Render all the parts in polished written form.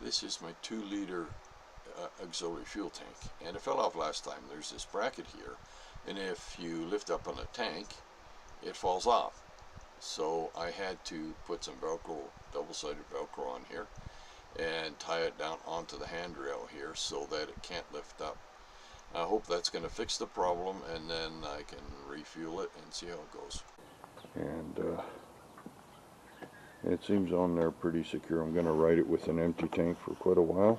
This is my 2-liter auxiliary fuel tank, and it fell off last time. There's this bracket here, and if you lift up on a tank, it falls off. So I had to put some Velcro, double-sided Velcro on here, and tie it down onto the handrail here so that it can't lift up. I hope that's going to fix the problem, and then I can refuel it and see how it goes. And it seems on there pretty secure. I'm going to ride it with an empty tank for quite a while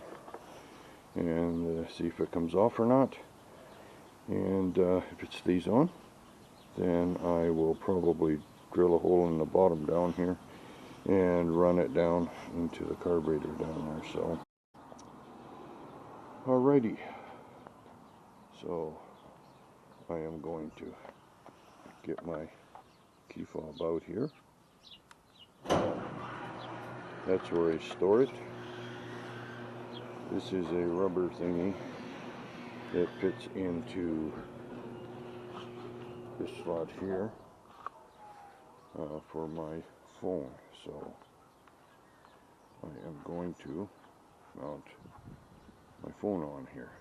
and see if it comes off or not. And if it stays on, then I will probably drill a hole in the bottom down here and run it down into the carburetor down there. So alrighty, so I am going to get my key fob out here. That's where I store it. This is a rubber thingy that fits into this slot here for my phone. So I am going to mount my phone on here.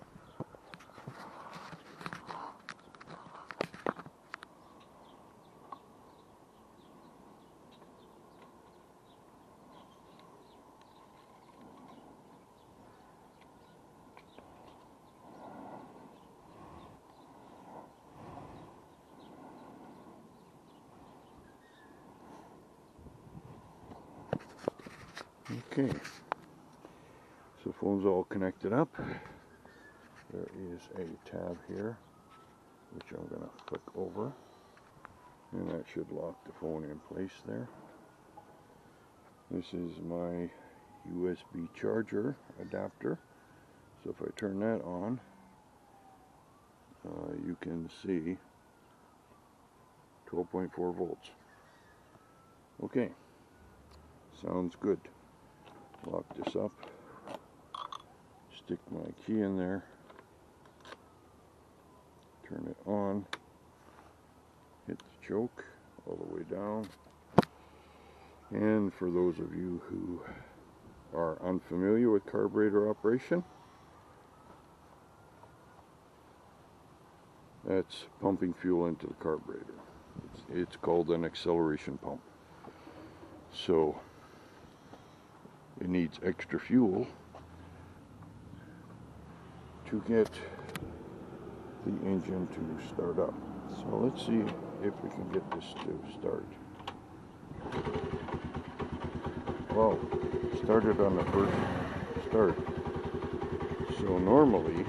Okay, so phone's all connected up. There is a tab here, which I'm going to flick over, and that should lock the phone in place there. This is my USB charger adapter, so if I turn that on, you can see 12.4 volts. Okay, sounds good. Lock this up, stick my key in there, turn it on, hit the choke all the way down. And for those of you who are unfamiliar with carburetor operation, that's pumping fuel into the carburetor. It's called an acceleration pump. So it needs extra fuel to get the engine to start up. So let's see if we can get this to start. Well, it started on the first start. So normally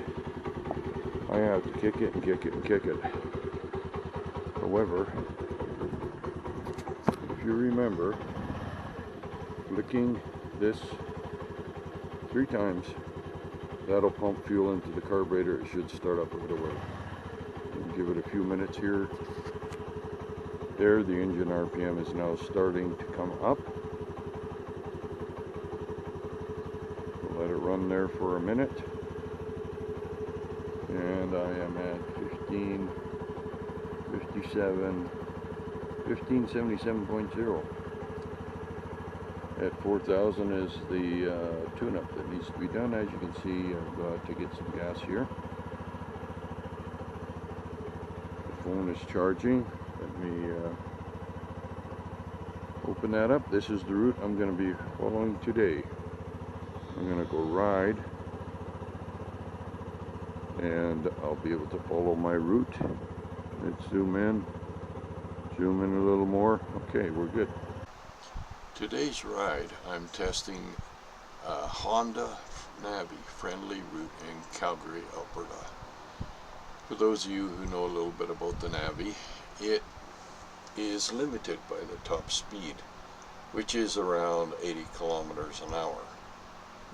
I have to kick it and kick it and kick it. However, if you remember, flicking this 3 times, that'll pump fuel into the carburetor. It should start up right away. And give it a few minutes here. There, the engine RPM is now starting to come up. We'll let it run there for a minute. And I am at 1577.0. At 4,000 is the tune-up that needs to be done. As you can see, I've got to get some gas here. The phone is charging. Let me open that up. This is the route I'm going to be following today. I'm going to go ride, and I'll be able to follow my route. Let's zoom in a little more. Okay, we're good. Today's ride, I'm testing Honda Navi Friendly Route in Calgary, Alberta. For those of you who know a little bit about the Navi, it is limited by the top speed, which is around 80 kilometers an hour.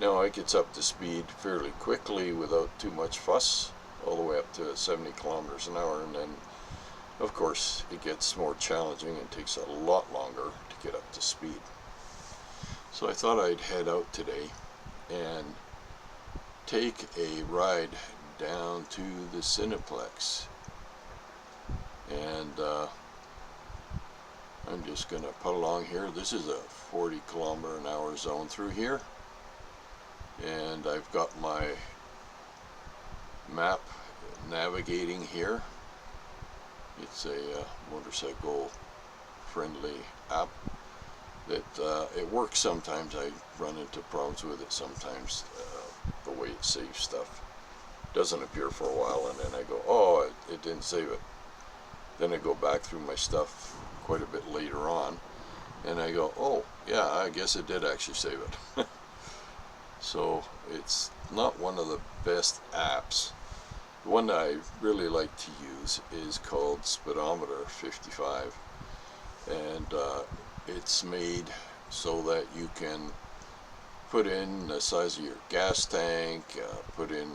Now it gets up to speed fairly quickly without too much fuss, all the way up to 70 kilometers an hour, and then of course it gets more challenging and takes a lot longer to get up to speed. So I thought I'd head out today and take a ride down to the Cineplex, and I'm just going to putt along here. This is a 40 kilometer an hour zone through here, and I've got my map navigating here. It's a motorcycle friendly app that it works sometimes. I run into problems with it sometimes, the way it saves stuff. Doesn't appear for a while, and then I go, oh, it didn't save it. Then I go back through my stuff quite a bit later on, and I go, oh, yeah, I guess it did actually save it. So it's not one of the best apps. The one that I really like to use is called Speedometer 55, and it's made so that you can put in the size of your gas tank, put in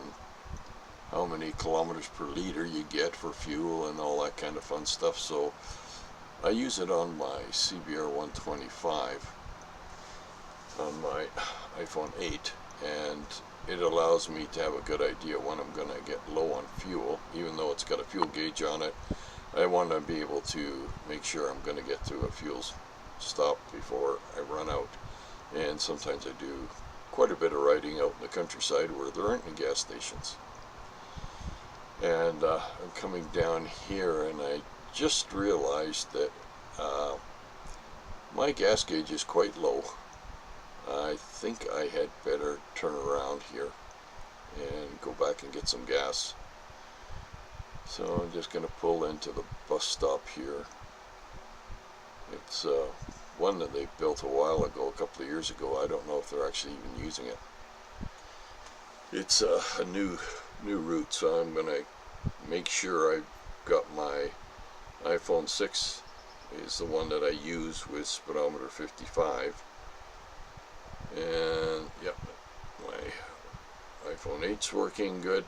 how many kilometers per liter you get for fuel and all that kind of fun stuff. So I use it on my CBR 125 on my iPhone 8, and it allows me to have a good idea when I'm going to get low on fuel. Even though it's got a fuel gauge on it, I want to be able to make sure I'm going to get to a fuel stop before I run out. And sometimes I do quite a bit of riding out in the countryside where there aren't any gas stations. And I'm coming down here, and I just realized that my gas gauge is quite low. I think I had better turn around here and go back and get some gas. So I'm just going to pull into the bus stop here. It's one that they built a while ago, a couple of years ago. I don't know if they're actually even using it. It's a new route, so I'm going to make sure I've got my iPhone 6 is the one that I use with Speedometer 55. And yep, my iPhone 8's working good.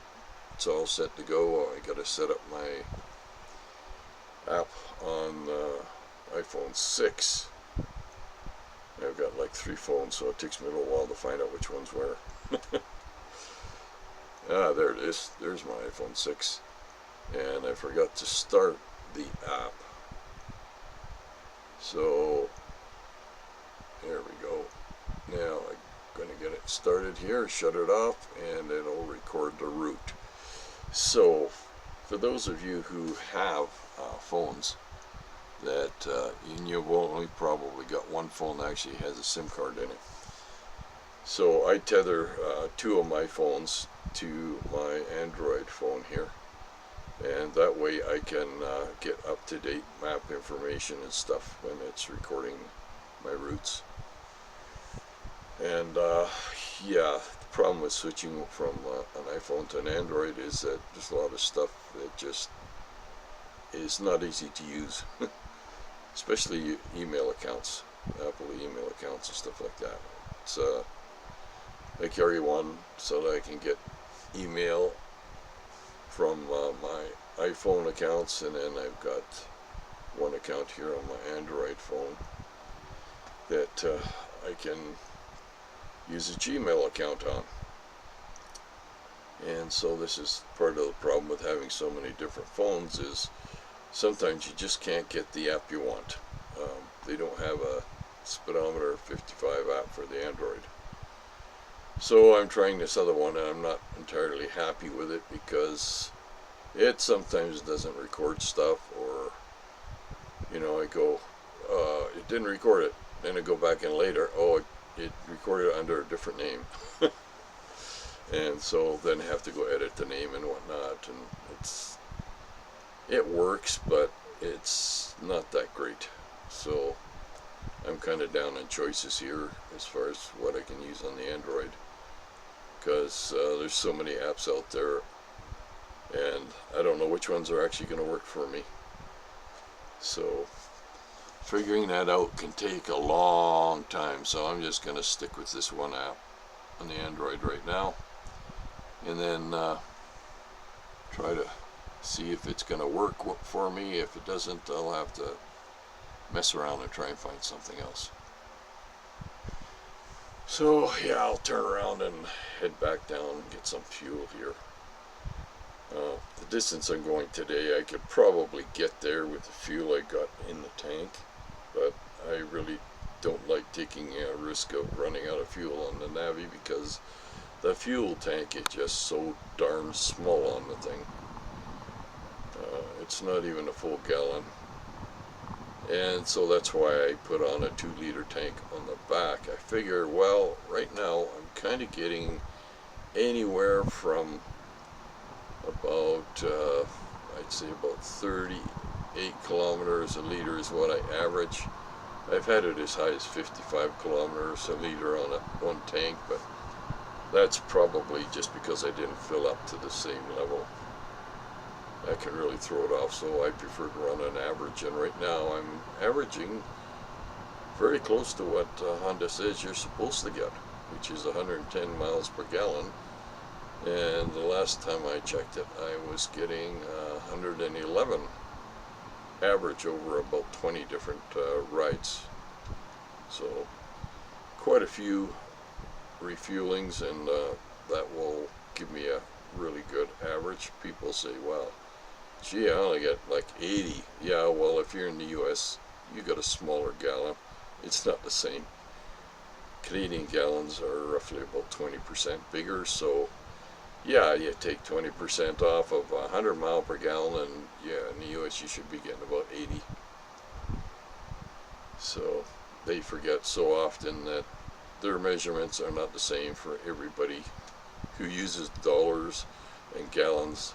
It's all set to go. I got to set up my app on iPhone 6. I've got like 3 phones, so it takes me a little while to find out which one's where. There it is. There's my iPhone 6. And I forgot to start the app. So, there we go. Now I'm going to get it started here, shut it off, and it'll record the route. So, for those of you who have phones that, and you've only probably got one phone that actually has a SIM card in it. So I tether 2 of my phones to my Android phone here, and that way I can get up-to-date map information and stuff when it's recording my routes. And yeah, the problem with switching from an iPhone to an Android is that there's a lot of stuff that just is not easy to use, especially email accounts, Apple email accounts and stuff like that. It's I carry one so that I can get email from my iPhone accounts, and then I've got one account here on my Android phone that I can use a Gmail account on. And so this is part of the problem with having so many different phones, is sometimes you just can't get the app you want. They don't have a Speedometer 55 app for the Android. So I'm trying this other one, and I'm not entirely happy with it because it sometimes doesn't record stuff, or you know, I go, it didn't record it. Then I go back in later, oh, it recorded it under a different name. And so then I have to go edit the name and whatnot, and it works, but it's not that great. So I'm kind of down on choices here as far as what I can use on the Android, because there's so many apps out there, and I don't know which ones are actually going to work for me. So figuring that out can take a long time, so I'm just going to stick with this one app on the Android right now, and then try to see if it's going to work for me. If it doesn't, I'll have to mess around and try and find something else. So yeah, I'll turn around and head back down and get some fuel here. The distance I'm going today, I could probably get there with the fuel I got in the tank, but I really don't like taking a risk of running out of fuel on the Navi, because the fuel tank is just so darn small on the thing. It's not even a full gallon. And so that's why I put on a 2-liter tank on the back. I figure, well, right now I'm kind of getting anywhere from about, I'd say about 38 kilometers a liter is what I average. I've had it as high as 55 kilometers a liter on one tank, but that's probably just because I didn't fill up to the same level. I can really throw it off, so I prefer to run an average, and right now I'm averaging very close to what Honda says you're supposed to get, which is 110 miles per gallon. And the last time I checked it, I was getting 111 average over about 20 different rides. So quite a few refuelings, and that will give me a really good average. People say, wow, gee, I only get like 80. Yeah, well, if you're in the US, you got a smaller gallon. It's not the same. Canadian gallons are roughly about 20% bigger, so yeah, you take 20% off of 100 mile per gallon, and yeah, in the US you should be getting about 80. So they forget so often that their measurements are not the same for everybody who uses dollars and gallons.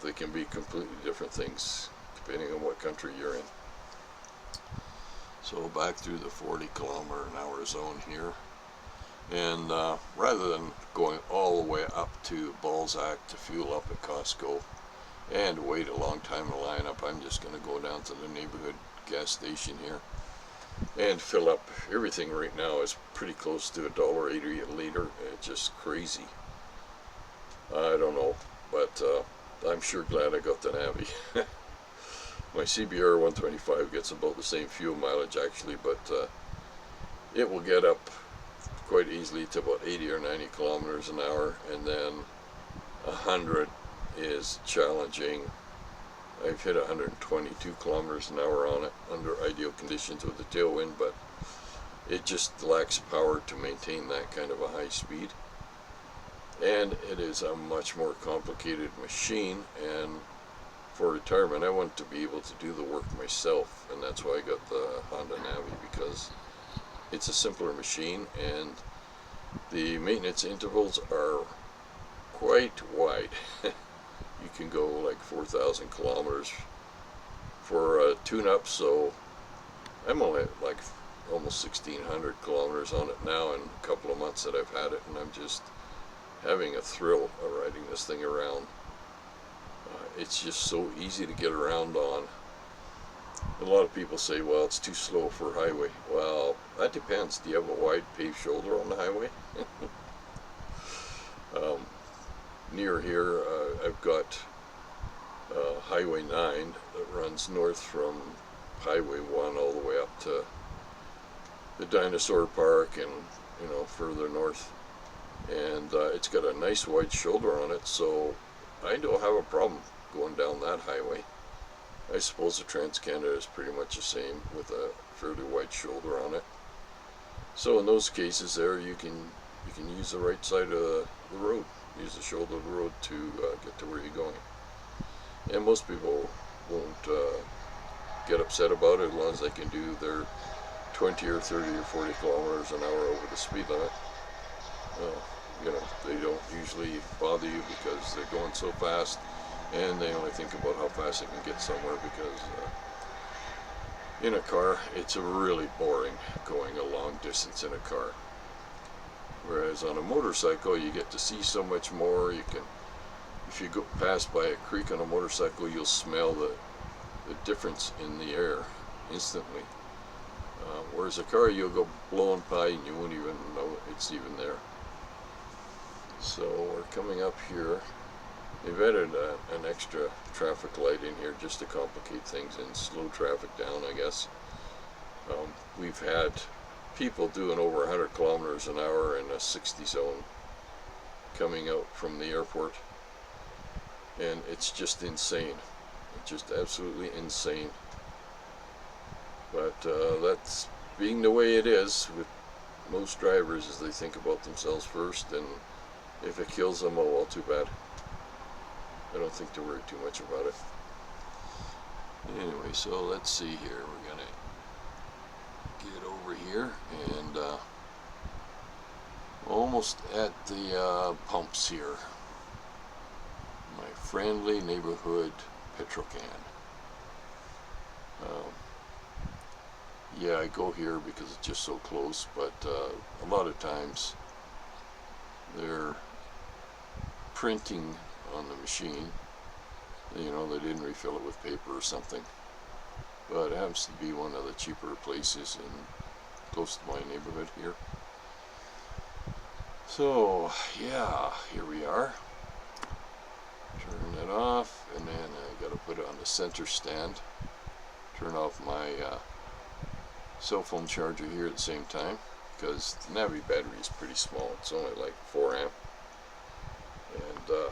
They can be completely different things depending on what country you're in. So back through the 40-kilometer-an-hour zone here, and rather than going all the way up to Balzac to fuel up at Costco and wait a long time to line up, I'm just going to go down to the neighborhood gas station here and fill up. Everything right now is pretty close to $1.80 a liter. It's just crazy. I don't know, but I'm sure glad I got the Navi. My CBR 125 gets about the same fuel mileage actually, but it will get up quite easily to about 80 or 90 kilometers an hour, and then 100 is challenging. I've hit 122 kilometers an hour on it under ideal conditions with the tailwind, but it just lacks power to maintain that kind of a high speed. And it is a much more complicated machine, and for retirement I want to be able to do the work myself, and that's why I got the Honda Navi, because it's a simpler machine and the maintenance intervals are quite wide. You can go like 4,000 kilometers for a tune-up, so I'm only at like almost 1,600 kilometers on it now in a couple of months that I've had it, and I'm just having a thrill of riding this thing around. It's just so easy to get around on. A lot of people say, well, it's too slow for highway. Well, that depends. Do you have a wide paved shoulder on the highway? Near here, I've got Highway 9 that runs north from Highway 1 all the way up to the Dinosaur Park and, you know, further north. And it's got a nice wide shoulder on it, so I don't have a problem going down that highway. I suppose the Trans-Canada is pretty much the same with a fairly wide shoulder on it. So in those cases there, you can use the right side of the road, use the shoulder of the road to get to where you're going. And most people won't get upset about it as long as they can do their 20 or 30 or 40 kilometers an hour over the speed limit. You know, they don't usually bother you because they're going so fast, and they only think about how fast they can get somewhere, because in a car it's really boring going a long distance in a car. Whereas on a motorcycle you get to see so much more. You can, if you go past by a creek on a motorcycle, you'll smell the difference in the air instantly. Whereas a car, you'll go blowing by and you won't even know it's even there. So we're coming up here. They've added an extra traffic light in here just to complicate things and slow traffic down, I guess. We've had people doing over 100 kilometers an hour in a 60 zone coming out from the airport, and it's just insane. It's just absolutely insane. But that's being the way it is with most drivers is they think about themselves first, and if it kills them, oh well, too bad. I don't think to worry too much about it. Anyway, so let's see here. We're gonna get over here and almost at the pumps here. My friendly neighborhood petrol can. Yeah, I go here because it's just so close, but a lot of times they're printing on the machine. You know, they didn't refill it with paper or something. But it happens to be one of the cheaper places in close to my neighborhood here. So, yeah, here we are. Turn it off, and then I gotta put it on the center stand. Turn off my cell phone charger here at the same time, because the Navi battery is pretty small. It's only like 4 amp, and the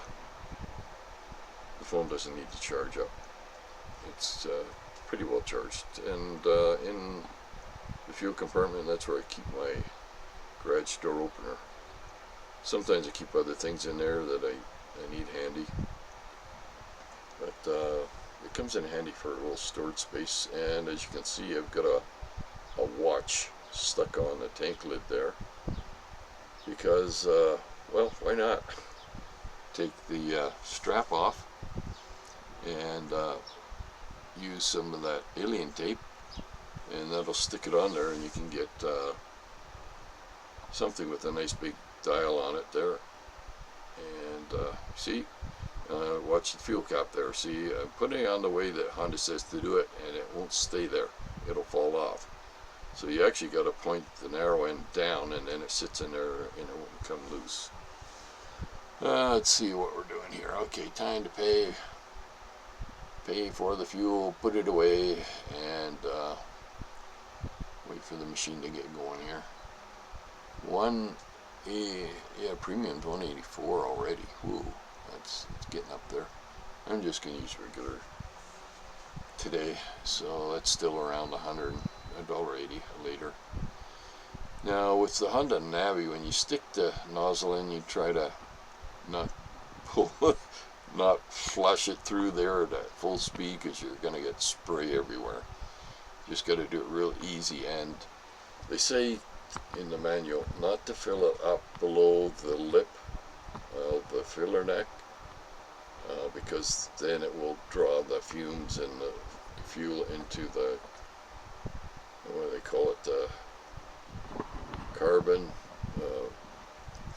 phone doesn't need to charge up. It's pretty well charged. And in the fuel compartment, that's where I keep my garage door opener. Sometimes I keep other things in there that I need handy, but it comes in handy for a little storage space. And as you can see, I've got a watch stuck on the tank lid there, because well, why not take the strap off and use some of that alien tape, and that'll stick it on there, and you can get something with a nice big dial on it there. And see, watch the fuel cap there. See, I'm putting it on the way that Honda says to do it, and it won't stay there. It'll fall off. So you actually got to point the narrow end down, and then it sits in there and it won't come loose. Let's see what we're doing here. Okay, time to pay for the fuel, put it away, and wait for the machine to get going here. Yeah, premium's 184 already. Whoa, it's getting up there. I'm just gonna use regular today, so that's still around $180 a liter. Now with the Honda Navi, when you stick the nozzle in, you try to not flush it through there at full speed, because you're gonna get spray everywhere. Just got to do it real easy, and they say in the manual not to fill it up below the lip of the filler neck, because then it will draw the fumes and the fuel into the, what do they call it, the carbon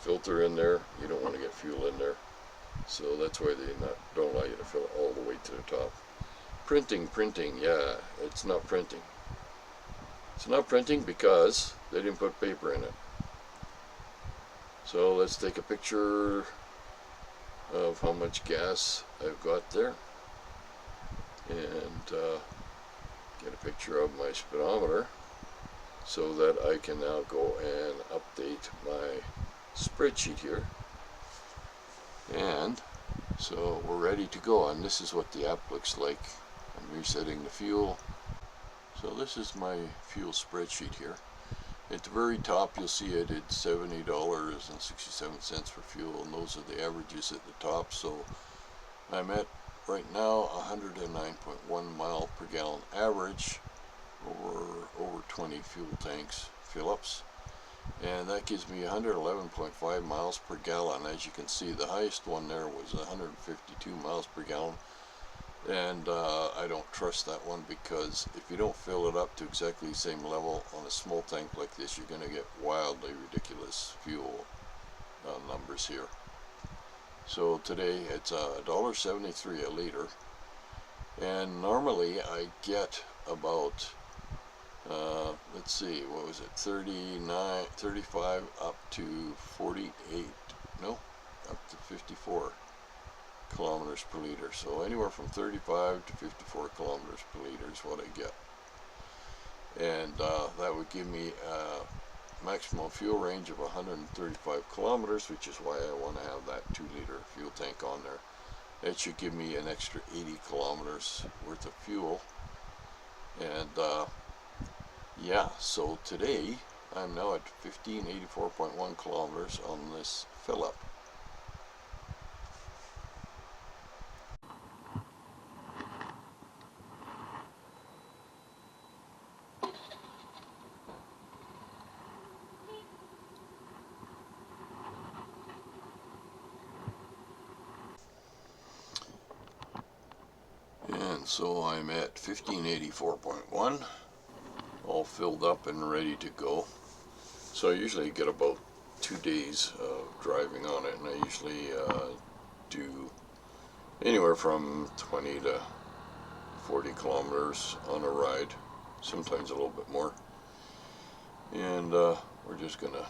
filter in there. You don't want to get fuel in there, so that's why they don't allow you to fill it all the way to the top. Printing, yeah, it's not printing. It's not printing because they didn't put paper in it. So let's take a picture of how much gas I've got there, and get a picture of my speedometer, so that I can now go and update my spreadsheet here. And so we're ready to go, and this is what the app looks like. I'm resetting the fuel. So this is my fuel spreadsheet here. At the very top, you'll see I did $70.67 for fuel, and those are the averages at the top. So I'm at right now 109.1 mile per gallon average over 20 fuel tanks fill-ups, and that gives me 111.5 miles per gallon. As you can see, the highest one there was 152 miles per gallon, and I don't trust that one, because if you don't fill it up to exactly the same level on a small tank like this, you're going to get wildly ridiculous fuel numbers here. So today it's $1.73 a liter, and normally I get about let's see, what was it, 35 up to 48, no, up to 54 kilometers per liter. So anywhere from 35 to 54 kilometers per liter is what I get, and that would give me a maximum fuel range of 135 kilometers, which is why I want to have that 2-liter fuel tank on there. That should give me an extra 80 kilometers worth of fuel. And yeah, so today I'm now at 1584.1 kilometers on this fill up. And so I'm at 1584.1, all filled up and ready to go. So I usually get about 2 days of driving on it, and I usually do anywhere from 20 to 40 kilometers on a ride, sometimes a little bit more. And we're just gonna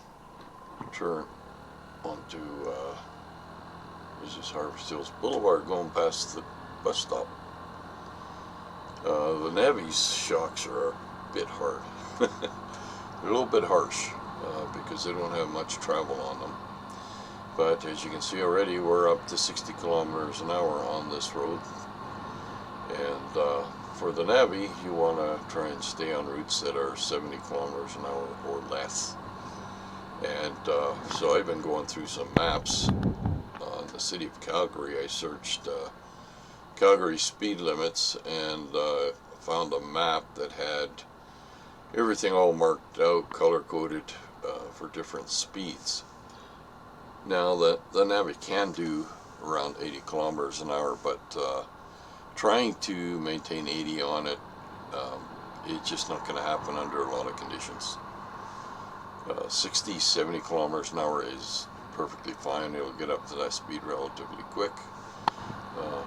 turn onto this is Harvest Hills Boulevard, going past the bus stop. The Navi's shocks are a bit hard. They're a little bit harsh because they don't have much travel on them. But as you can see already, we're up to 60 kilometers an hour on this road. And for the Navi, you want to try and stay on routes that are 70 kilometers an hour or less. And so I've been going through some maps on the city of Calgary. I searched Calgary speed limits and found a map that had everything all marked out, color-coded for different speeds. Now the Navi can do around 80 kilometers an hour, but trying to maintain 80 on it, it's just not going to happen under a lot of conditions. 60, 70 kilometers an hour is perfectly fine. It'll get up to that speed relatively quick,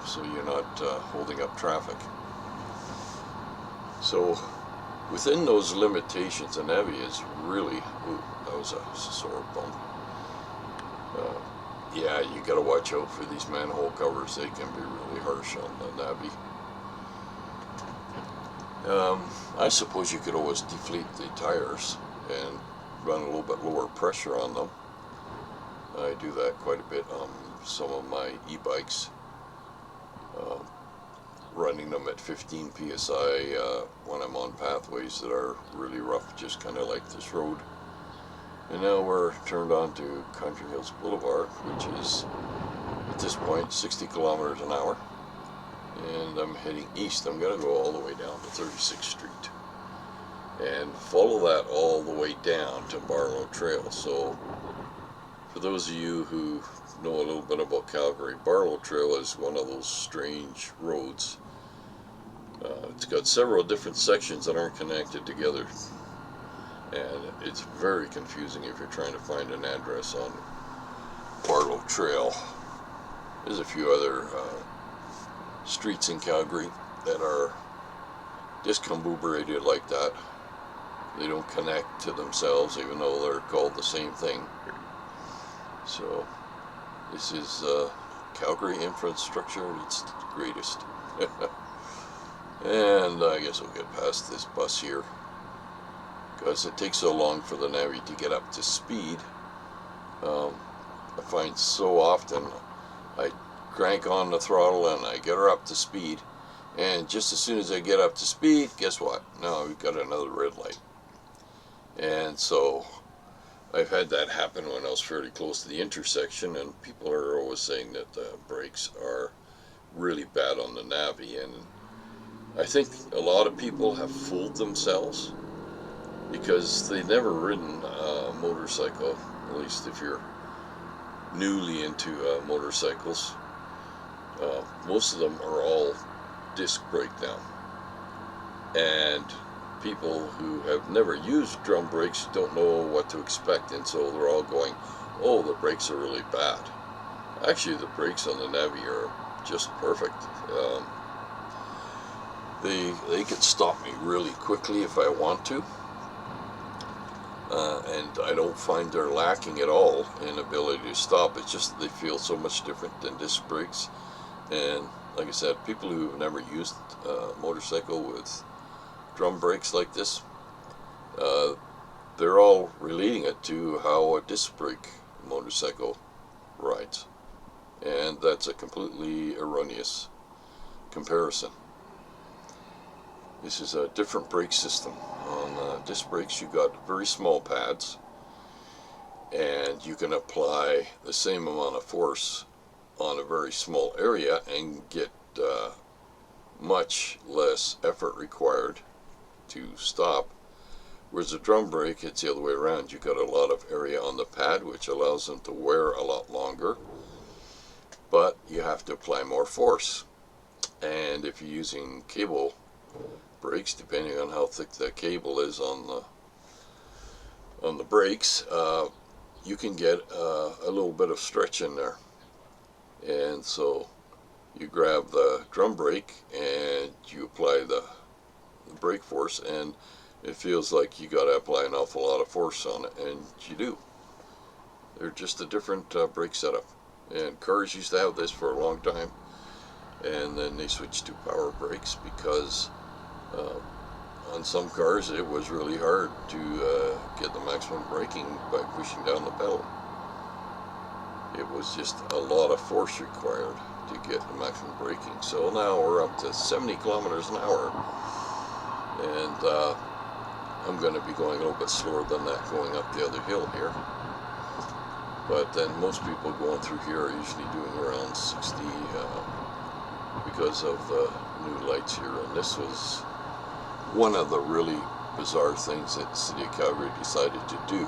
so you're not holding up traffic. So within those limitations, the Navi is really, ooh, that was a sore bump. Yeah, you got to watch out for these manhole covers. They can be really harsh on the Navi. I suppose you could always deflate the tires and run a little bit lower pressure on them. I do that quite a bit on some of my e-bikes, running them at 15 psi when I'm on pathways that are really rough, just kind of like this road. And now we're turned on to Country Hills Boulevard, which is at this point 60 kilometers an hour, and I'm heading east. I'm going to go all the way down to 36th Street and follow that all the way down to Barlow Trail. So for those of you who know a little bit about Calgary, Barlow Trail is one of those strange roads. It's got several different sections that aren't connected together, and it's very confusing if you're trying to find an address on Barlow Trail. There's a few other streets in Calgary that are discombobulated like that. They don't connect to themselves, even though they're called the same thing. So this is Calgary infrastructure at its greatest. And I guess we'll get past this bus here, because it takes so long for the Navi to get up to speed. I find so often I crank on the throttle and I get her up to speed, and just as soon as I get up to speed, guess what? Now we've got another red light. And so I've had that happen when I was fairly close to the intersection, and people are always saying that the brakes are really bad on the Navi, and I think a lot of people have fooled themselves because they've never ridden a motorcycle, at least if you're newly into motorcycles. Most of them are all disc brake now, and people who have never used drum brakes don't know what to expect, and so they're all going, oh, the brakes are really bad. Actually, the brakes on the Navi are just perfect. They can stop me really quickly if I want to, and I don't find they're lacking at all in ability to stop. It's just they feel so much different than disc brakes. And like I said, people who have never used a motorcycle with drum brakes like this, they're all relating it to how a disc brake motorcycle rides, and that's a completely erroneous comparison. This is a different brake system on disc brakes, you got very small pads, and you can apply the same amount of force on a very small area and get much less effort required to stop. Whereas a drum brake, it's the other way around. You got a lot of area on the pad, which allows them to wear a lot longer, but you have to apply more force. And if you're using cable brakes, depending on how thick the cable is on the brakes, you can get a little bit of stretch in there. And so you grab the drum brake and you apply the brake force, and it feels like you got to apply an awful lot of force on it, and you do. They're just a different brake setup. And cars used to have this for a long time, and then they switched to power brakes because on some cars it was really hard to get the maximum braking by pushing down the pedal. It was just a lot of force required to get the maximum braking. So now we're up to 70 kilometers an hour, and I'm going to be going a little bit slower than that going up the other hill here. But then most people going through here are usually doing around 60 because of the new lights here. And this was one of the really bizarre things that the city of Calgary decided to do.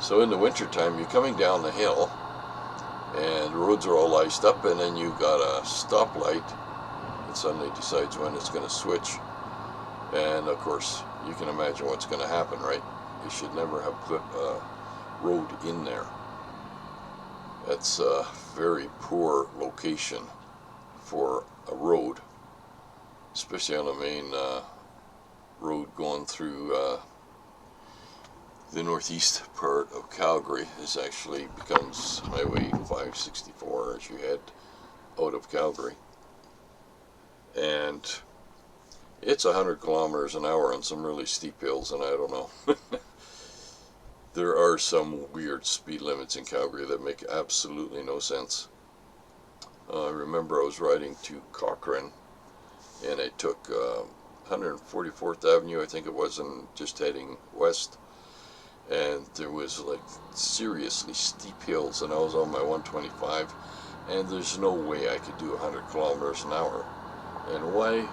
So in the wintertime, you're coming down the hill and the roads are all iced up, and then you got a stoplight that suddenly decides when it's going to switch. And of course, you can imagine what's going to happen, right? You should never have put a road in there. That's a very poor location for a road, especially on the main road going through the northeast part of Calgary. This actually becomes Highway 564 as you head out of Calgary. And it's 100 kilometers an hour on some really steep hills, and I don't know. There are some weird speed limits in Calgary that make absolutely no sense. I remember I was riding to Cochrane, and I took 144th Avenue, I think it was, and just heading west. And there was like seriously steep hills, and I was on my 125, and there's no way I could do 100 kilometers an hour. And why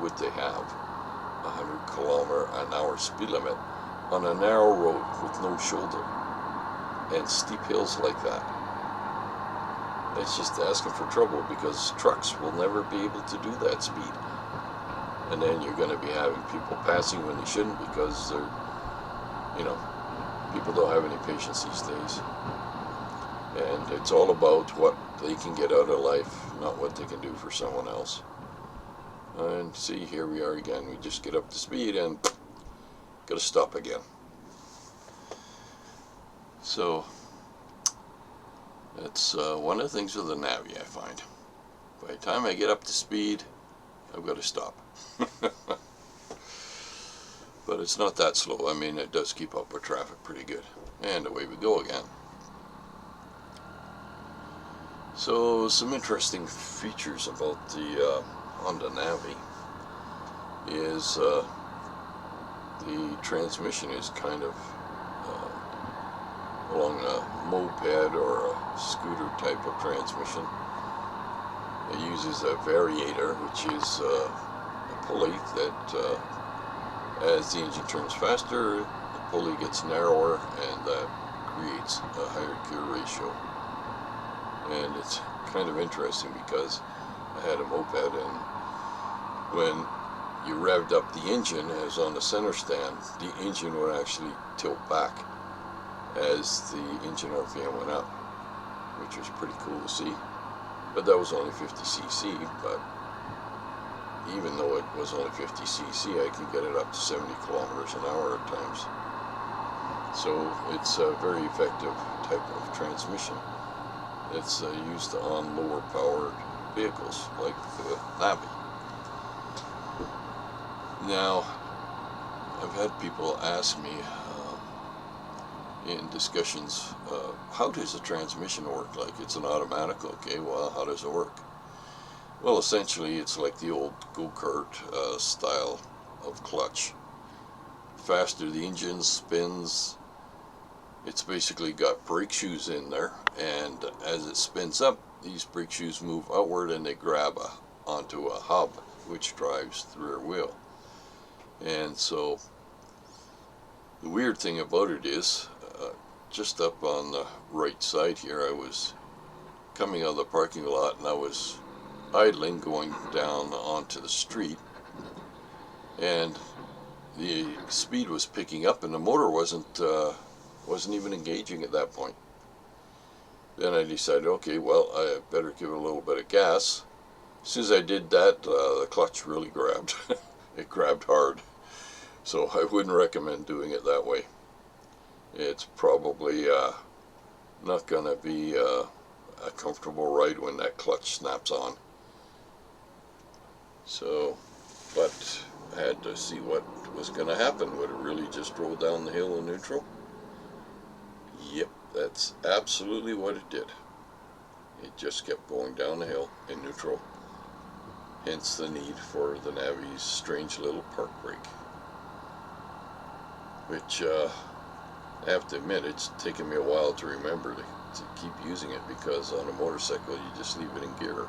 would they have a 100 kilometer an hour speed limit on a narrow road with no shoulder and steep hills like that? It's just asking for trouble, because trucks will never be able to do that speed. And then you're going to be having people passing when they shouldn't, because they're, people don't have any patience these days. And it's all about what they can get out of life, not what they can do for someone else. And see, here we are again. We just get up to speed and gotta stop again. So that's one of the things with the Navi, I find. By the time I get up to speed, I've got to stop. But it's not that slow. I mean, it does keep up with traffic pretty good. And away we go again. So some interesting features about the Honda Navi is the transmission is kind of along a moped or a scooter type of transmission. It uses a variator, which is a pulley that as the engine turns faster, the pulley gets narrower, and that creates a higher gear ratio. And it's kind of interesting because I had a moped, and when you revved up the engine, as on the center stand, the engine would actually tilt back as the engine RPM went up, which was pretty cool to see. But that was only 50cc, but even though it was only 50cc, I could get it up to 70 kilometers an hour at times. So it's a very effective type of transmission. It's used on lower powered vehicles like the Navi. Now, I've had people ask me in discussions, how does the transmission work? Like, it's an automatic, okay, well, how does it work? Well, essentially, it's like the old go-kart style of clutch. faster the engine spins. It's basically got brake shoes in there, and as it spins up, these brake shoes move outward and they grab onto a hub which drives the rear wheel. And so the weird thing about it is, just up on the right side here, I was coming out of the parking lot and I was idling going down onto the street, and the speed was picking up and the motor wasn't even engaging at that point. Then I decided, okay, well, I better give it a little bit of gas. As soon as I did that, the clutch really grabbed. It grabbed hard. So I wouldn't recommend doing it that way. It's probably not going to be a comfortable ride when that clutch snaps on. So, but I had to see what was going to happen. Would it really just roll down the hill in neutral? Yep, that's absolutely what it did. It just kept going down the hill in neutral. Hence the need for the Navi's strange little park brake. Which, I have to admit, it's taken me a while to remember to keep using it, because on a motorcycle you just leave it in gear.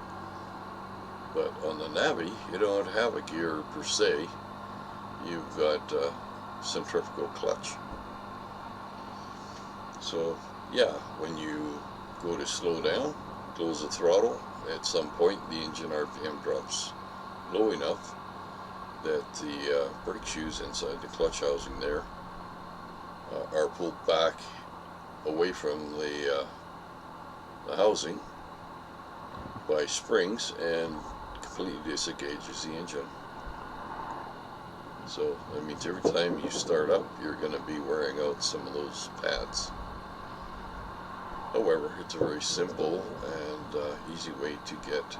But on the Navi, you don't have a gear per se. You've got a centrifugal clutch. So yeah, when you go to slow down, close the throttle, at some point the engine RPM drops low enough that the brake shoes inside the clutch housing there are pulled back away from the housing by springs and completely disengages the engine. So that means every time you start up, you're going to be wearing out some of those pads. However, it's a very simple and easy way to get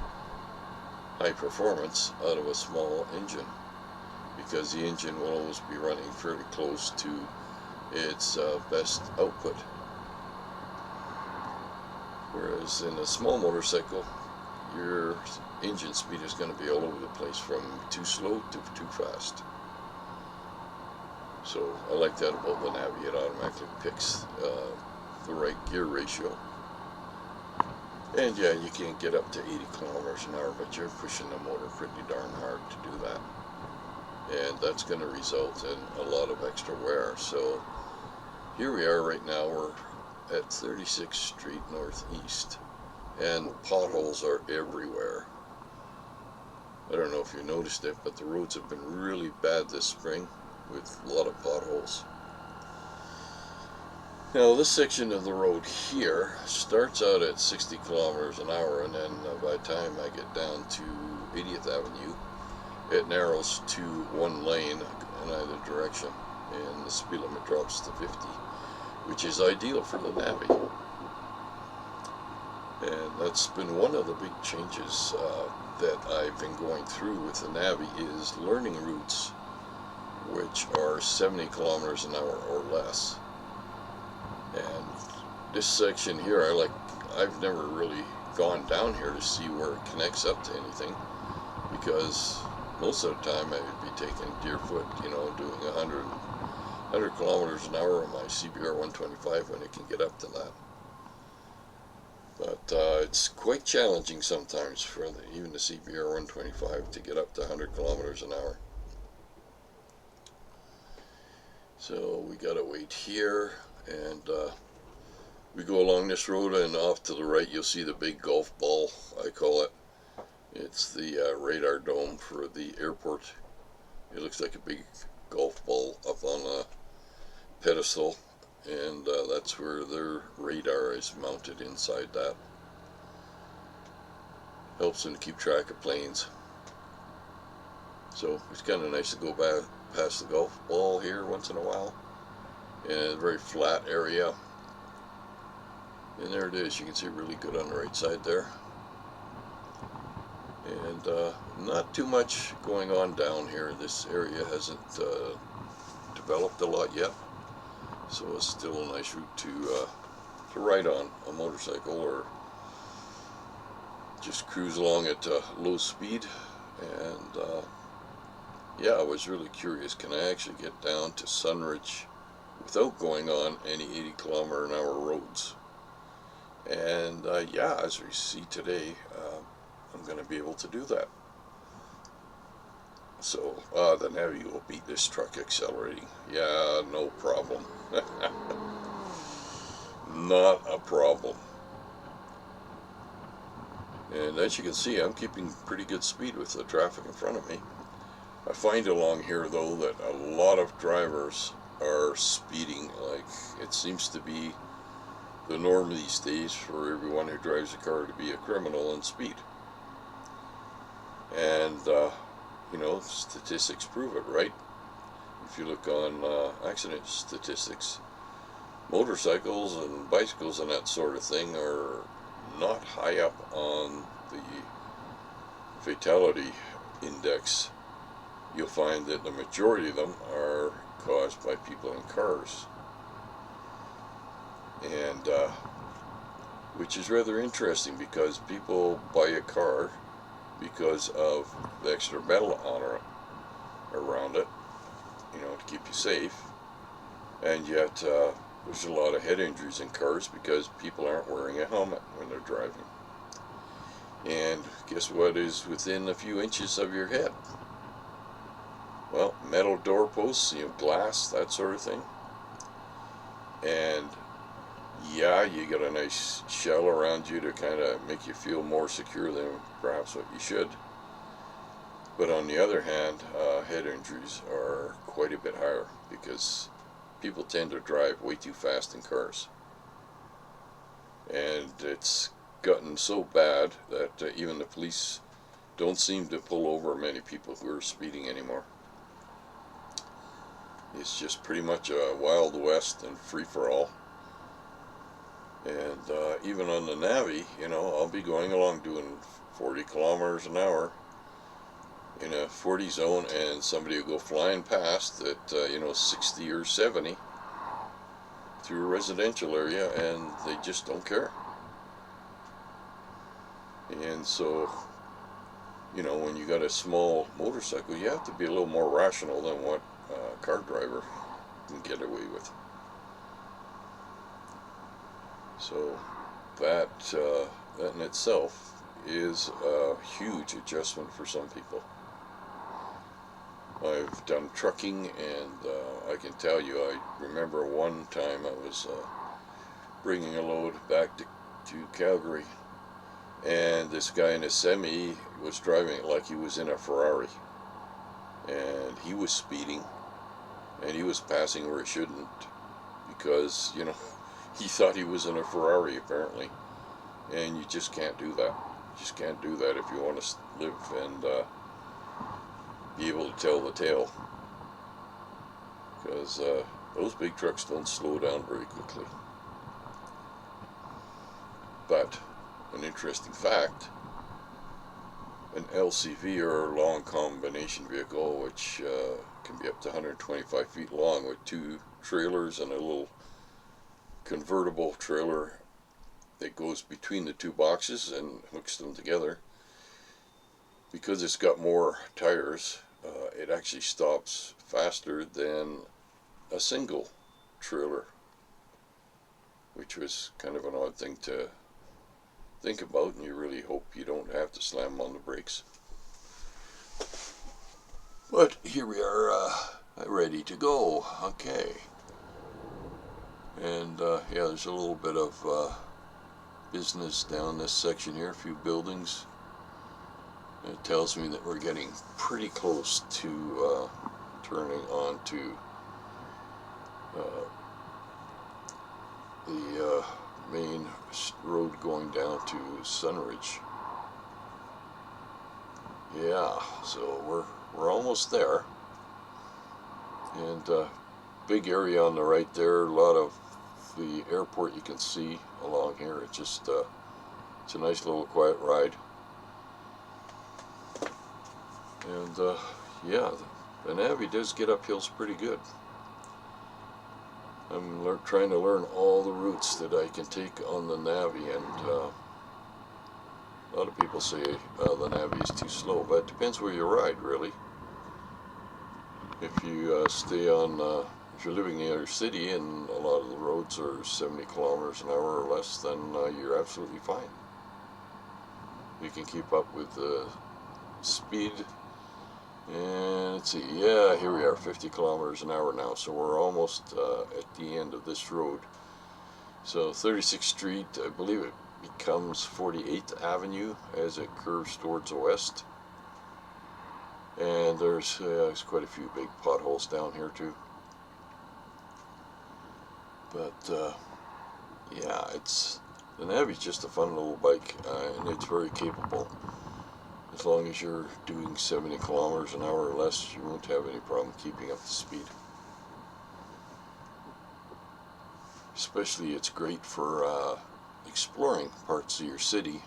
high performance out of a small engine, because the engine will always be running fairly close to its best output. Whereas in a small motorcycle, your engine speed is going to be all over the place, from too slow to too fast. So I like that about the Navi. It automatically picks the right gear ratio. And yeah, you can't get up to 80 kilometers an hour, but you're pushing the motor pretty darn hard to do that. And that's going to result in a lot of extra wear. So here we are right now, we're at 36th Street Northeast, and potholes are everywhere. I don't know if you noticed it, but the roads have been really bad this spring with a lot of potholes. Now this section of the road here starts out at 60 kilometers an hour, and then by the time I get down to 80th Avenue, it narrows to one lane in either direction, and the speed limit drops to 50, which is ideal for the Navi. And that's been one of the big changes that I've been going through with the Navi, is learning routes which are 70 kilometers an hour or less. And this section here, I've never really gone down here to see where it connects up to anything, because most of the time I would be taking Deerfoot, doing 100 kilometers an hour on my CBR 125 when it can get up to that. But it's quite challenging sometimes for even the CBR 125 to get up to 100 kilometers an hour. So we gotta wait here, and we go along this road, and off to the right you'll see the big golf ball, I call it. It's the radar dome for the airport. It looks like a big golf ball up on a pedestal, and that's where their radar is mounted inside that. Helps them to keep track of planes. So it's kind of nice to go back past the golf ball here once in a while, in a very flat area. And there it is, you can see it really good on the right side there. And not too much going on down here. This area hasn't developed a lot yet, so it's still a nice route to ride on a motorcycle, or just cruise along at low speed and yeah, I was really curious, can I actually get down to Sunridge without going on any 80-kilometer-an-hour roads? And yeah, as we see today, I'm going to be able to do that. So the Navi will beat this truck accelerating. Yeah, no problem. Not a problem. And as you can see, I'm keeping pretty good speed with the traffic in front of me. I find along here, though, that a lot of drivers are speeding. Like, it seems to be the norm these days for everyone who drives a car to be a criminal and speed. And, you know, statistics prove it, right? If you look on accident statistics, motorcycles and bicycles and that sort of thing are not high up on the fatality index. You'll find that the majority of them are caused by people in cars. And which is rather interesting, because people buy a car because of the extra metal on it, around it, you know, to keep you safe. And yet there's a lot of head injuries in cars because people aren't wearing a helmet when they're driving. And guess what is within a few inches of your head? Well, metal doorposts, you know, glass, that sort of thing. And yeah, you got a nice shell around you to kind of make you feel more secure than perhaps what you should. But on the other hand, head injuries are quite a bit higher because people tend to drive way too fast in cars. And it's gotten so bad that even the police don't seem to pull over many people who are speeding anymore. It's just pretty much a Wild West and free-for-all. And even on the Navi, you know, I'll be going along doing 40 kilometers an hour in a 40 zone, and somebody will go flying past at, you know, 60 or 70 through a residential area, and they just don't care. And so, you know, when you got a small motorcycle, you have to be a little more rational than what a car driver can get away with. So that in itself is a huge adjustment for some people. I've done trucking, and I can tell you, I remember one time I was bringing a load back to Calgary, and this guy in a semi was driving it like he was in a Ferrari, and he was speeding, and he was passing where he shouldn't, because, you know, he thought he was in a Ferrari apparently. And you just can't do that. You just can't do that if you want to live and be able to tell the tale, because those big trucks don't slow down very quickly. But an interesting fact, an LCV, or long combination vehicle, which can be up to 125 feet long with two trailers and a little convertible trailer that goes between the two boxes and hooks them together. Because it's got more tires, it actually stops faster than a single trailer, which was kind of an odd thing to think about, and you really hope you don't have to slam on the brakes. But here we are, ready to go. Okay. And yeah, there's a little bit of business down this section here, a few buildings. It tells me that we're getting pretty close to turning onto the main road going down to Sunridge. Yeah, so we're almost there. And big area on the right there, a lot of the airport you can see along here. It's just it's a nice little quiet ride. And yeah, the Navi does get up hills pretty good. I'm trying to learn all the routes that I can take on the Navi, and a lot of people say the Navi is too slow, but it depends where you ride, really. If you stay on, if you're living near a city and a lot of the roads are 70 kilometers an hour or less, then you're absolutely fine. You can keep up with the speed. And let's see, yeah, here we are, 50 kilometers an hour now, so we're almost at the end of this road. So 36th Street, I believe it becomes 48th Avenue as it curves towards the west. And there's quite a few big potholes down here too. But yeah, the Navi's just a fun little bike, and it's very capable. As long as you're doing 70 kilometers an hour or less, you won't have any problem keeping up the speed. Especially it's great for exploring parts of your city.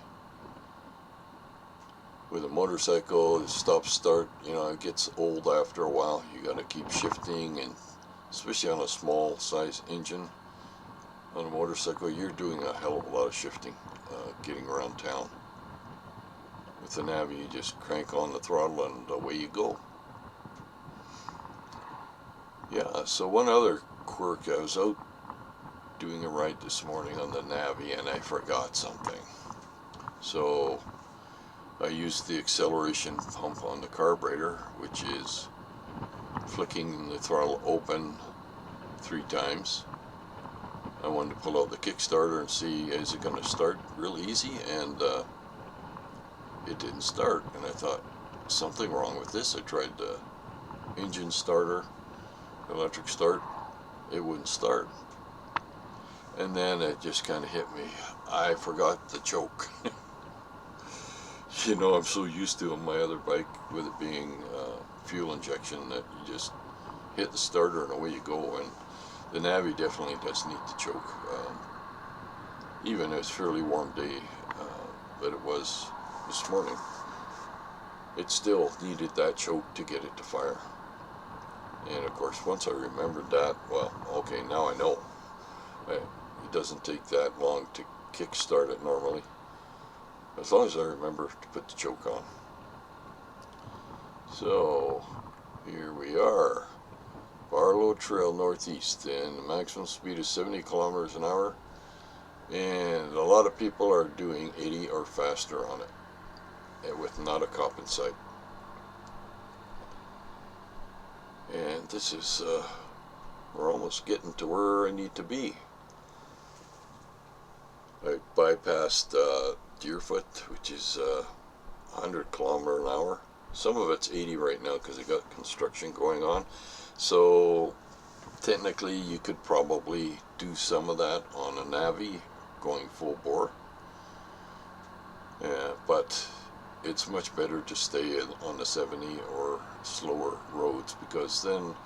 With a motorcycle, the stop start, it gets old after a while. You gotta keep shifting, and especially on a small size engine, on a motorcycle, you're doing a hell of a lot of shifting, getting around town. With the Navi, you just crank on the throttle and away you go. Yeah, so one other quirk, I was out doing a ride this morning on the Navi and I forgot something. So I used the acceleration pump on the carburetor, which is flicking the throttle open 3 times. I wanted to pull out the Kickstarter and see, is it going to start real easy, and it didn't start, and I thought, something wrong with this. I tried the engine starter, electric start, it wouldn't start. And then it just kind of hit me, I forgot the choke. I'm so used to on my other bike with it being fuel injection that you just hit the starter and away you go, and the Navi definitely does need the choke. Even it's a fairly warm day that it was this morning, it still needed that choke to get it to fire. And of course, once I remembered that, well, okay, now I know. It doesn't take that long to kickstart it normally, as long as I remember to put the choke on. So here we are, Barlow Trail Northeast, and the maximum speed is 70 kilometers an hour, and a lot of people are doing 80 or faster on it, and with not a cop in sight. And this is, we're almost getting to where I need to be. I bypassed Deerfoot, which is 100 kilometers an hour. Some of it's 80 right now because they got construction going on. So technically you could probably do some of that on a Navi going full bore. But it's much better to stay on the 70 or slower roads, because then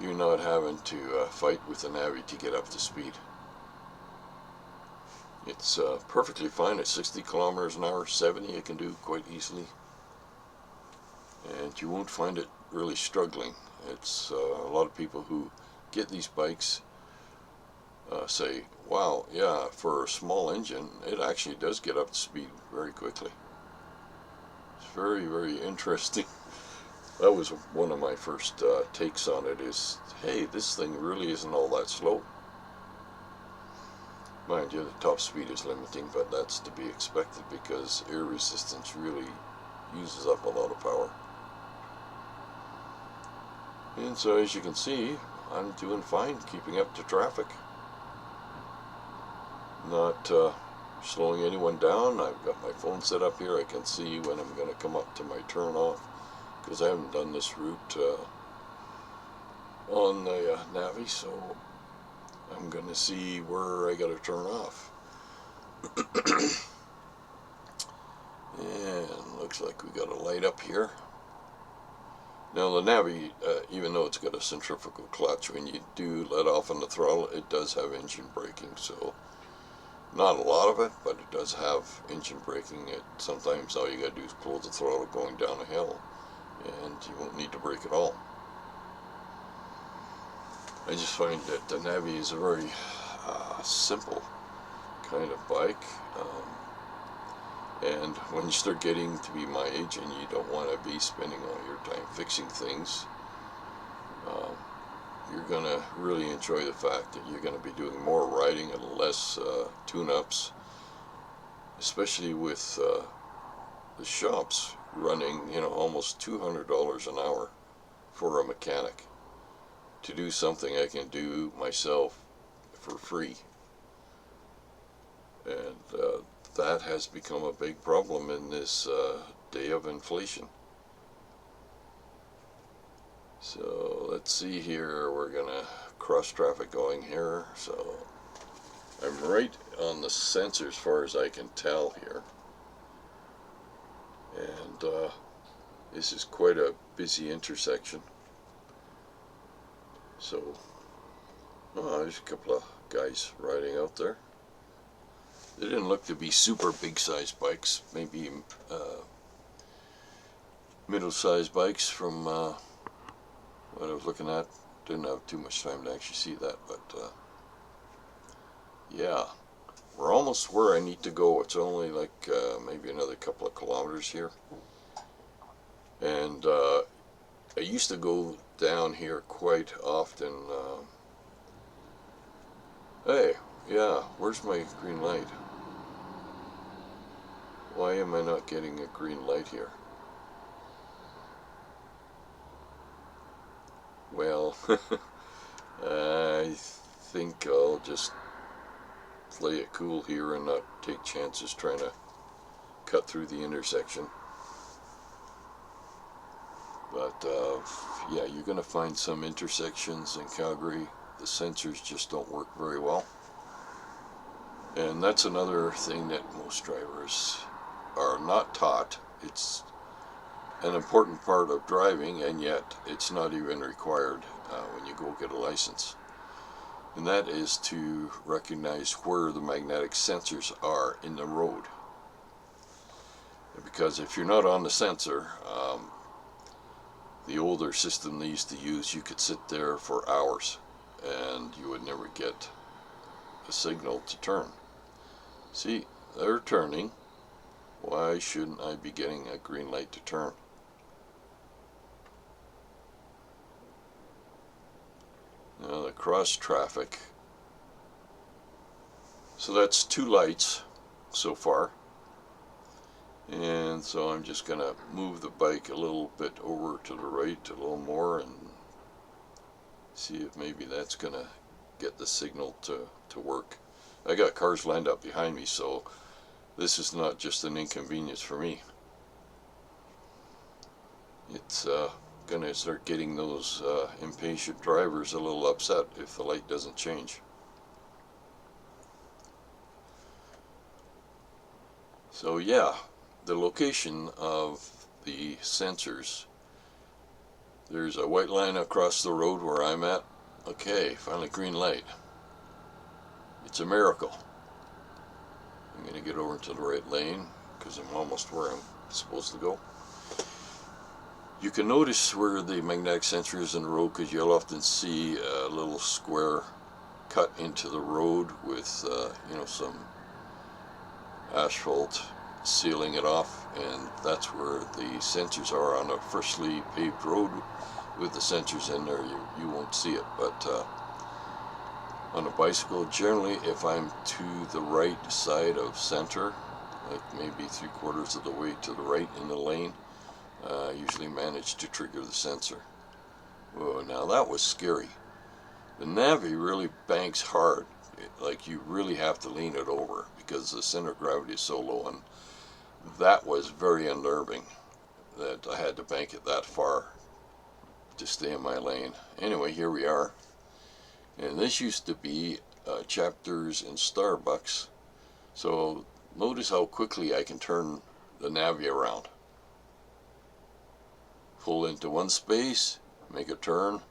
you're not having to fight with the Navi to get up to speed. It's perfectly fine at 60 kilometers an hour. 70 you can do quite easily, and you won't find it really struggling. It's a lot of people who get these bikes say, wow, yeah, for a small engine it actually does get up to speed very quickly. It's very, very interesting. That was one of my first takes on it, is, hey, this thing really isn't all that slow. Mind you, the top speed is limiting, but that's to be expected because air resistance really uses up a lot of power. And so as you can see, I'm doing fine keeping up to traffic. Not slowing anyone down. I've got my phone set up here. I can see when I'm going to come up to my turn off, because I haven't done this route on the Navi, so I'm going to see where I got to turn off. And looks like we got a light up here. Now the Navi, even though it's got a centrifugal clutch, when you do let off on the throttle, it does have engine braking. So not a lot of it, but it does have engine braking. Sometimes all you got to do is pull the throttle going down a hill, and you won't need to brake at all. I just find that the Navi is a very simple kind of bike, and when you start getting to be my age and you don't want to be spending all your time fixing things, Um, you're going to really enjoy the fact that you're going to be doing more riding and less tune-ups, especially with the shops running, almost $200 an hour for a mechanic to do something I can do myself for free. And that has become a big problem in this day of inflation. So let's see here, we're gonna cross traffic going here, so I'm right on the sensor as far as I can tell here, and this is quite a busy intersection. So there's a couple of guys riding out there. They didn't look to be super big sized bikes, maybe middle sized bikes from what I was looking at. Didn't have too much time to actually see that, but yeah, we're almost where I need to go. It's only like maybe another couple of kilometers here, and I used to go down here quite often. Hey, yeah, where's my green light? Why am I not getting a green light here? Well, I think I'll just play it cool here and not take chances trying to cut through the intersection. But yeah, you're going to find some intersections in Calgary, the sensors just don't work very well. And that's another thing that most drivers are not taught. It's an important part of driving, and yet it's not even required when you go get a license. And that is to recognize where the magnetic sensors are in the road. Because if you're not on the sensor, the older system they used to use, you could sit there for hours and you would never get a signal to turn. See, they're turning. Why shouldn't I be getting a green light to turn? Now the cross traffic. So that's 2 lights so far. And so I'm just going to move the bike a little bit over to the right a little more and see if maybe that's going to get the signal to work. I got cars lined up behind me, so this is not just an inconvenience for me. It's going to start getting those impatient drivers a little upset if the light doesn't change. So yeah, the location of the sensors. There's a white line across the road where I'm at. Okay, finally green light. It's a miracle. I'm going to get over to the right lane because I'm almost where I'm supposed to go. You can notice where the magnetic sensor is in the road because you'll often see a little square cut into the road with some asphalt sealing it off, and that's where the sensors are. On a freshly paved road with the sensors in there, you won't see it, but on a bicycle, generally if I'm to the right side of center, like maybe 3/4 of the way to the right in the lane, I usually manage to trigger the sensor. Whoa, now that was scary. The Navi really banks hard, like you really have to lean it over because the center of gravity is so low, and that was very unnerving that I had to bank it that far to stay in my lane. Anyway, here we are. And this used to be chapters in Starbucks. So notice how quickly I can turn the Navi around. Pull into one space, make a turn,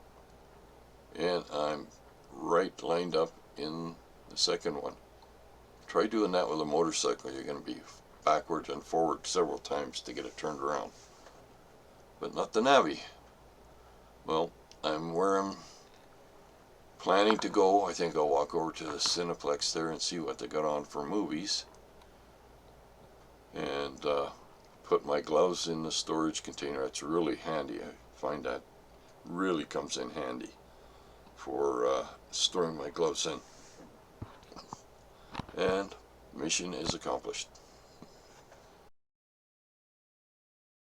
and I'm right lined up in the second one. Try doing that with a motorcycle. You're going to be backwards and forward several times to get it turned around. But not the Navi. Well, I'm where I'm planning to go. I think I'll walk over to the Cineplex there and see what they got on for movies. And put my gloves in the storage container. It's really handy. I find that really comes in handy for storing my gloves in. And mission is accomplished.